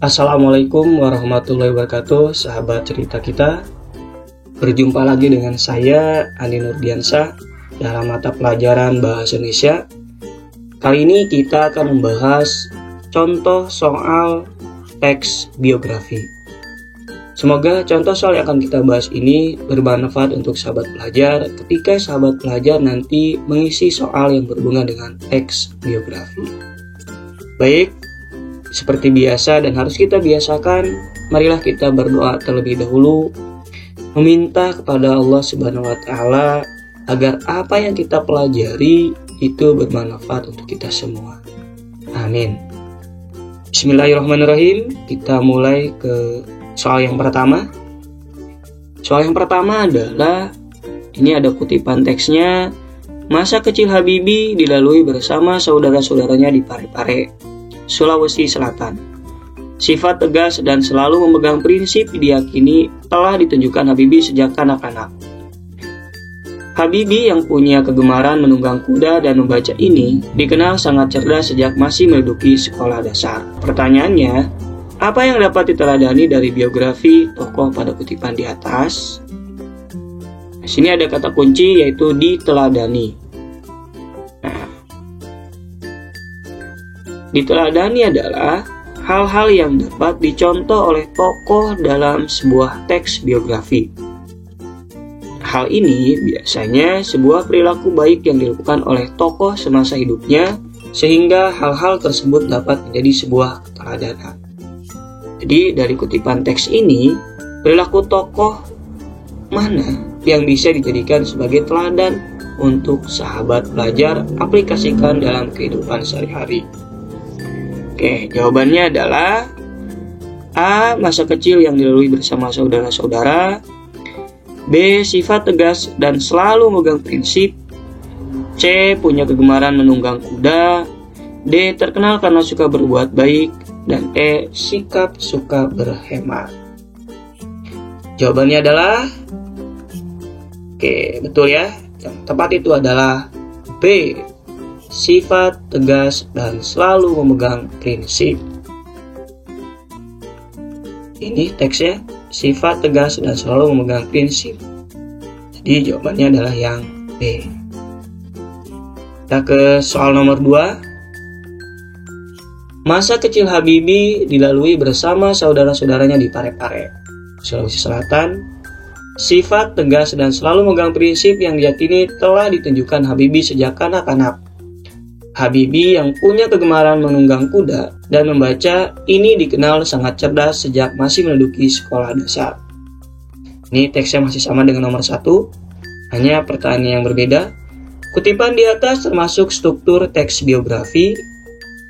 Assalamualaikum warahmatullahi wabarakatuh, sahabat cerita kita. Berjumpa lagi dengan saya, Andi Nurdiansyah, dalam mata pelajaran Bahasa Indonesia. Kali ini kita akan membahas contoh soal teks biografi. Semoga contoh soal yang akan kita bahas ini bermanfaat untuk sahabat pelajar ketika sahabat pelajar nanti mengisi soal yang berhubungan dengan teks biografi. Baik, seperti biasa dan harus kita biasakan, marilah kita berdoa terlebih dahulu, meminta kepada Allah Subhanahu wa Ta'ala agar apa yang kita pelajari itu bermanfaat untuk kita semua. Amin. Bismillahirrahmanirrahim. Kita mulai ke soal yang pertama. Soal yang pertama adalah, ini ada kutipan teksnya. Masa kecil Habibie dilalui bersama saudara-saudaranya di Parepare, Sulawesi Selatan. Sifat tegas dan selalu memegang prinsip diyakini telah ditunjukkan Habibie sejak kanak-kanak. Habibie yang punya kegemaran menunggang kuda dan membaca ini dikenal sangat cerdas sejak masih menduduki sekolah dasar. Pertanyaannya, apa yang dapat diteladani dari biografi tokoh pada kutipan di atas? Di sini ada kata kunci yaitu diteladani. Diteladani adalah hal-hal yang dapat dicontoh oleh tokoh dalam sebuah teks biografi. Hal ini biasanya sebuah perilaku baik yang dilakukan oleh tokoh semasa hidupnya, sehingga hal-hal tersebut dapat menjadi sebuah keteladanan. Jadi dari kutipan teks ini, perilaku tokoh mana yang bisa dijadikan sebagai teladan untuk sahabat pelajar aplikasikan dalam kehidupan sehari-hari? Oke, jawabannya adalah A. Masa kecil yang dilalui bersama saudara-saudara. B. Sifat tegas dan selalu memegang prinsip. C. Punya kegemaran menunggang kuda. D. Terkenal karena suka berbuat baik. Dan E. Sikap suka berhemat. Jawabannya adalah Oke, betul ya. Yang tepat itu adalah B. Sifat tegas dan selalu memegang prinsip. Ini teksnya, sifat tegas dan selalu memegang prinsip. Jadi jawabannya adalah yang B. Kita ke soal nomor 2. Masa kecil Habibie dilalui bersama saudara-saudaranya di Parepare, Sulawesi Selatan. Sifat tegas dan selalu memegang prinsip yang diyakini telah ditunjukkan Habibie sejak kanak-kanak. Habibie yang punya kegemaran menunggang kuda dan membaca ini dikenal sangat cerdas sejak masih menduduki sekolah dasar. Ini teksnya masih sama dengan nomor 1, hanya pertanyaan yang berbeda. Kutipan di atas termasuk struktur teks biografi.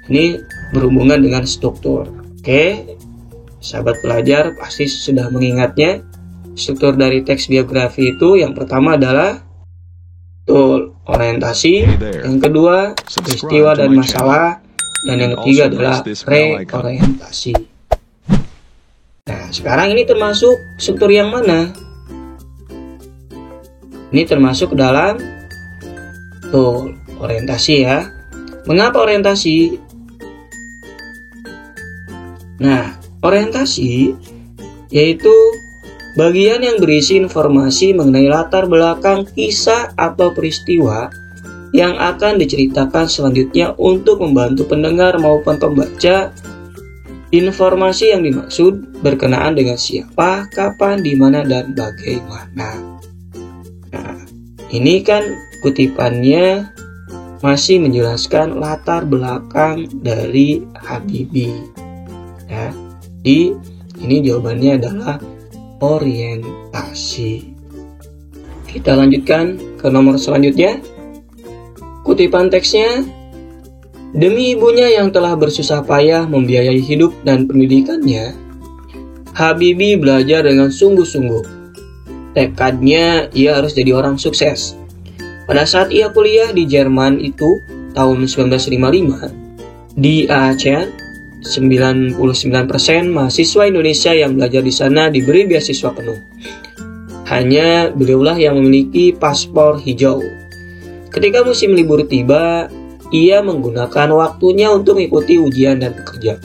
Ini berhubungan dengan struktur. Oke, sahabat pelajar pasti sudah mengingatnya. Struktur dari teks biografi itu yang pertama adalah orientasi, yang kedua peristiwa dan masalah, dan yang ketiga adalah reorientasi. Nah, sekarang ini termasuk struktur yang mana? Ini termasuk dalam orientasi ya. Mengapa orientasi? Nah, orientasi yaitu bagian yang berisi informasi mengenai latar belakang kisah atau peristiwa yang akan diceritakan selanjutnya untuk membantu pendengar maupun pembaca. Informasi yang dimaksud berkenaan dengan siapa, kapan, di mana, dan bagaimana. Nah, ini kan kutipannya masih menjelaskan latar belakang dari Habibie. Ya, ini jawabannya adalah orientasi. Kita lanjutkan ke nomor selanjutnya. Kutipan teksnya, demi ibunya yang telah bersusah payah membiayai hidup dan pendidikannya, Habibie belajar dengan sungguh-sungguh. Tekadnya ia harus jadi orang sukses. Pada saat ia kuliah di Jerman itu tahun 1955, di ASEAN, 99% mahasiswa Indonesia yang belajar di sana diberi beasiswa penuh. Hanya beliaulah yang memiliki paspor hijau. Ketika musim libur tiba, ia menggunakan waktunya untuk mengikuti ujian dan bekerja.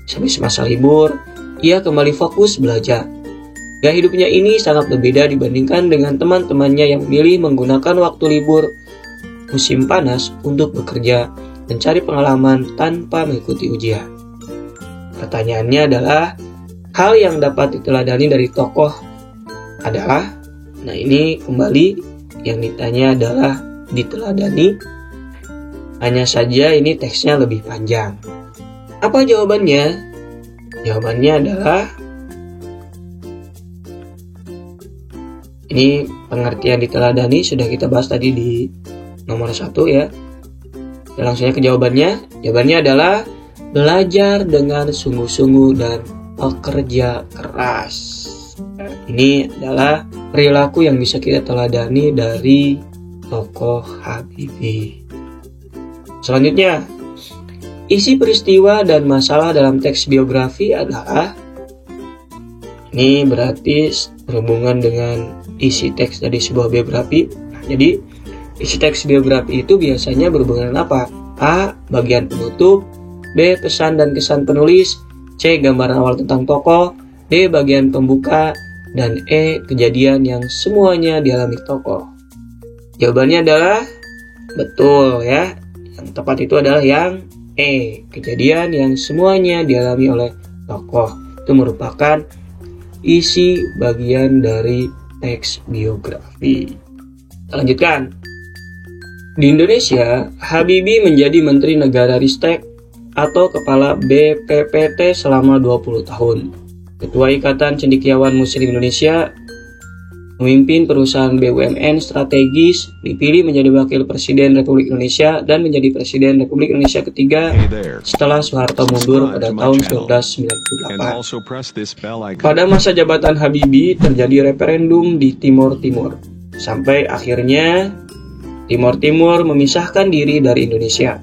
Habis masa libur, ia kembali fokus belajar. Gaya hidupnya ini sangat berbeda dibandingkan dengan teman-temannya yang memilih menggunakan waktu libur musim panas untuk bekerja, mencari pengalaman tanpa mengikuti ujian. Pertanyaannya adalah, hal yang dapat diteladani dari tokoh adalah, nah ini kembali yang ditanya adalah diteladani, hanya saja ini teksnya lebih panjang. Apa jawabannya? Jawabannya adalah, ini pengertian diteladani sudah kita bahas tadi di nomor 1 ya. Langsung saja ke jawabannya. Jawabannya adalah belajar dengan sungguh-sungguh dan bekerja keras. Ini adalah perilaku yang bisa kita teladani dari tokoh Habibie. Selanjutnya, isi peristiwa dan masalah dalam teks biografi adalah, ini berarti berhubungan dengan isi teks dari sebuah biografi. Jadi, isi teks biografi itu biasanya berhubungan dengan apa? A. Bagian penutup, B. Pesan dan kesan penulis, C. Gambaran awal tentang tokoh, D. Bagian pembuka, dan E. Kejadian yang semuanya dialami tokoh. Jawabannya adalah betul ya. Yang tepat itu adalah yang E. Kejadian yang semuanya dialami oleh tokoh. Itu merupakan isi bagian dari teks biografi. Kita lanjutkan. Di Indonesia, Habibie menjadi Menteri Negara Ristek atau Kepala BPPT selama 20 tahun. Ketua Ikatan Cendekiawan Muslim Indonesia, memimpin perusahaan BUMN strategis, dipilih menjadi Wakil Presiden Republik Indonesia dan menjadi Presiden Republik Indonesia ketiga setelah Soeharto mundur pada tahun 1998. Pada masa jabatan Habibie terjadi referendum di Timor Timur, sampai akhirnya Timor Timur memisahkan diri dari Indonesia.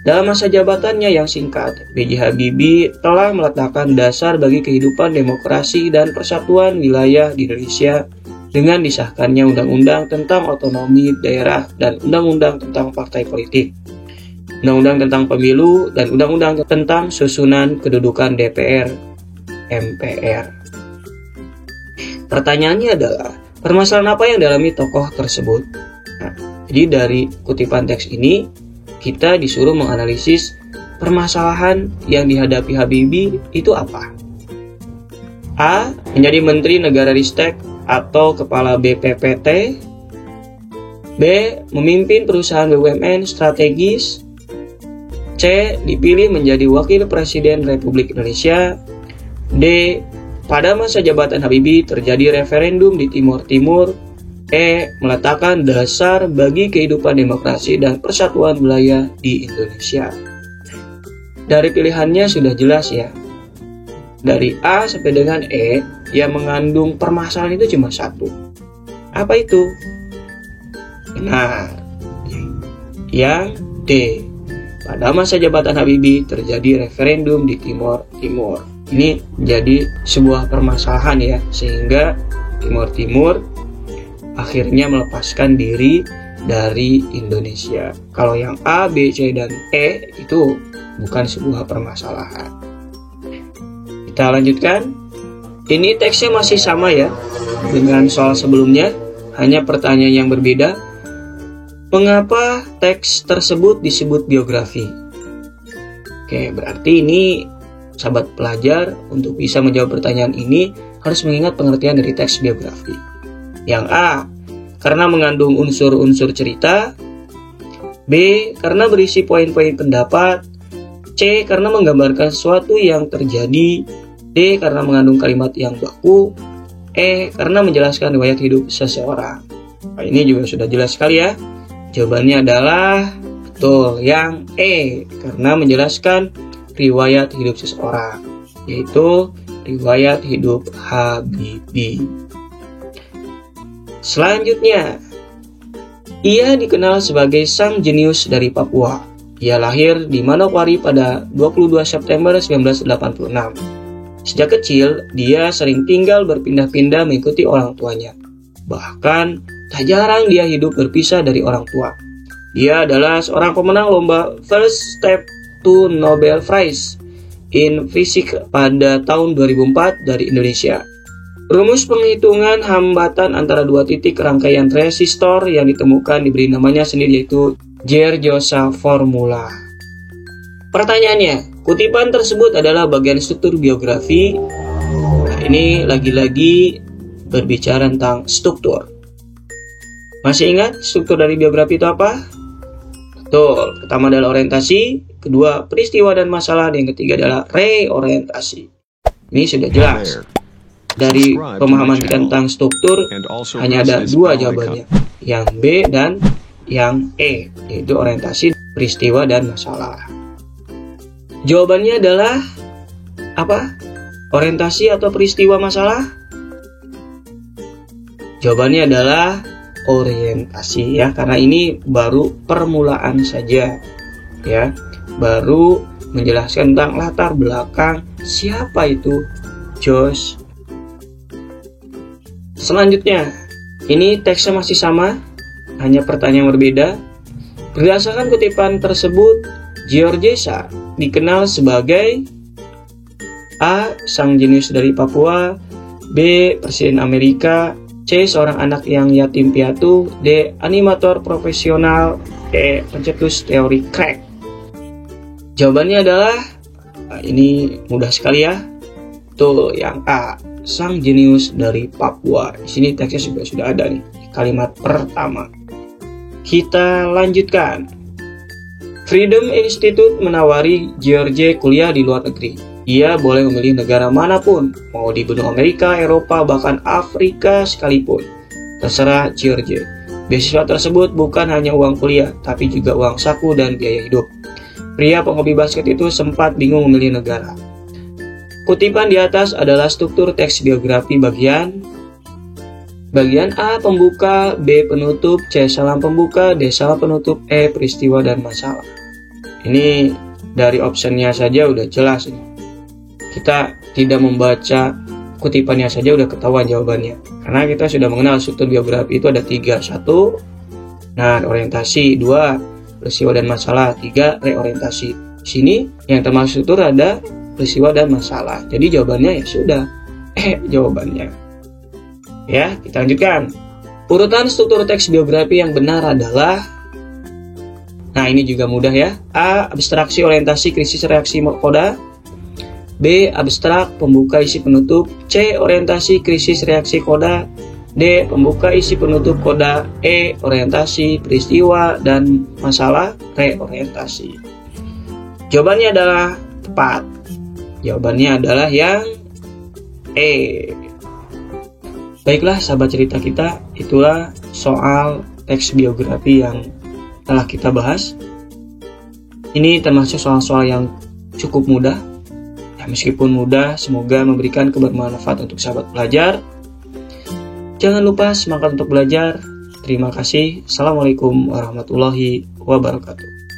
Dalam masa jabatannya yang singkat, B.J. Habibie telah meletakkan dasar bagi kehidupan demokrasi dan persatuan wilayah di Indonesia dengan disahkannya Undang-Undang tentang Otonomi Daerah dan Undang-Undang tentang Partai Politik, Undang-Undang tentang Pemilu, dan Undang-Undang tentang Susunan Kedudukan DPR MPR. Pertanyaannya adalah, permasalahan apa yang dialami tokoh tersebut? Nah, jadi dari kutipan teks ini, kita disuruh menganalisis permasalahan yang dihadapi Habibie itu apa. A. Menjadi Menteri Negara Ristek atau Kepala BPPT. B. Memimpin perusahaan BUMN strategis. C. Dipilih menjadi Wakil Presiden Republik Indonesia. D. Pada masa jabatan Habibie terjadi referendum di Timor Timur. E. Meletakkan dasar bagi kehidupan demokrasi dan persatuan wilayah di Indonesia. Dari pilihannya sudah jelas ya. Dari A sampai dengan E yang mengandung permasalahan itu cuma satu. Apa itu? Benar. Yang D. Pada masa jabatan Habibie terjadi referendum di Timor Timur. Ini menjadi sebuah permasalahan ya, sehingga Timor Timur akhirnya melepaskan diri dari Indonesia. Kalau yang A, B, C, dan E itu bukan sebuah permasalahan. Kita lanjutkan. Ini teksnya masih sama ya dengan soal sebelumnya, hanya pertanyaan yang berbeda. Mengapa teks tersebut disebut biografi? Oke, berarti ini sahabat pelajar untuk bisa menjawab pertanyaan ini harus mengingat pengertian dari teks biografi. Yang A, karena mengandung unsur-unsur cerita. B, karena berisi poin-poin pendapat. C, karena menggambarkan sesuatu yang terjadi. D, karena mengandung kalimat yang baku. E, karena menjelaskan riwayat hidup seseorang. Nah, ini juga sudah jelas sekali ya. Jawabannya adalah betul, yang E, karena menjelaskan riwayat hidup seseorang, yaitu riwayat hidup Habibie. Selanjutnya, ia dikenal sebagai sang jenius dari Papua. Ia lahir di Manokwari pada 22 September 1986. Sejak kecil, dia sering tinggal berpindah-pindah mengikuti orang tuanya. Bahkan, tak jarang dia hidup berpisah dari orang tua. Dia adalah seorang pemenang lomba First Step to Nobel Prize in Physics pada tahun 2004 dari Indonesia. Rumus penghitungan hambatan antara dua titik rangkaian resistor yang ditemukan diberi namanya sendiri, yaitu Ger-Joseph formula. Pertanyaannya, kutipan tersebut adalah bagian struktur biografi. Nah, ini lagi-lagi berbicara tentang struktur. Masih ingat struktur dari biografi itu apa? Betul, pertama adalah orientasi, kedua peristiwa dan masalah, dan yang ketiga adalah reorientasi. Ini sudah jelas. Dari pemahaman kita tentang struktur, hanya ada dua jawabannya, yang B dan yang E, yaitu orientasi, peristiwa, dan masalah. Jawabannya adalah apa? Orientasi atau peristiwa masalah? Jawabannya adalah orientasi ya, karena ini baru permulaan saja ya, baru menjelaskan tentang latar belakang siapa itu Josh. Selanjutnya, ini teksnya masih sama, hanya pertanyaan berbeda. Berdasarkan kutipan tersebut, Giorgesa dikenal sebagai A. Sang jenius dari Papua, B. Presiden Amerika, C. Seorang anak yang yatim piatu, D. Animator profesional, E. Pencetus teori crack. Jawabannya adalah, ini mudah sekali ya, tuh yang A. Sang jenius dari Papua. Di sini teksnya sudah ada nih, kalimat pertama. Kita lanjutkan. Freedom Institute menawari George kuliah di luar negeri. Ia boleh memilih negara manapun, mau di benua Amerika, Eropa, bahkan Afrika sekalipun. Terserah George. Beasiswa tersebut bukan hanya uang kuliah, tapi juga uang saku dan biaya hidup. Pria penghobi basket itu sempat bingung memilih negara. Kutipan di atas adalah struktur teks biografi bagian A pembuka, B penutup, C salam pembuka, D salam penutup, E peristiwa dan masalah. Ini dari optionnya saja udah jelas ini. Kita tidak membaca kutipannya saja udah ketahuan jawabannya. Karena kita sudah mengenal struktur biografi itu ada 3. 1, nah orientasi, 2, peristiwa dan masalah, 3, reorientasi. Di sini yang termasuk struktur ada peristiwa dan masalah. Jadi jawabannya ya sudah jawabannya. Ya, kita lanjutkan. Urutan struktur teks biografi yang benar adalah, nah ini juga mudah ya. A. Abstraksi orientasi krisis reaksi koda, B. Abstrak pembuka isi penutup, C. Orientasi krisis reaksi koda, D. Pembuka isi penutup koda, E. Orientasi peristiwa dan masalah reorientasi. Jawabannya adalah tepat. Jawabannya adalah yang E. Baiklah sahabat cerita kita, itulah soal teks biografi yang telah kita bahas. Ini termasuk soal-soal yang cukup mudah. Ya, meskipun mudah, semoga memberikan kebermanfaat untuk sahabat pelajar. Jangan lupa semangat untuk belajar. Terima kasih. Assalamualaikum warahmatullahi wabarakatuh.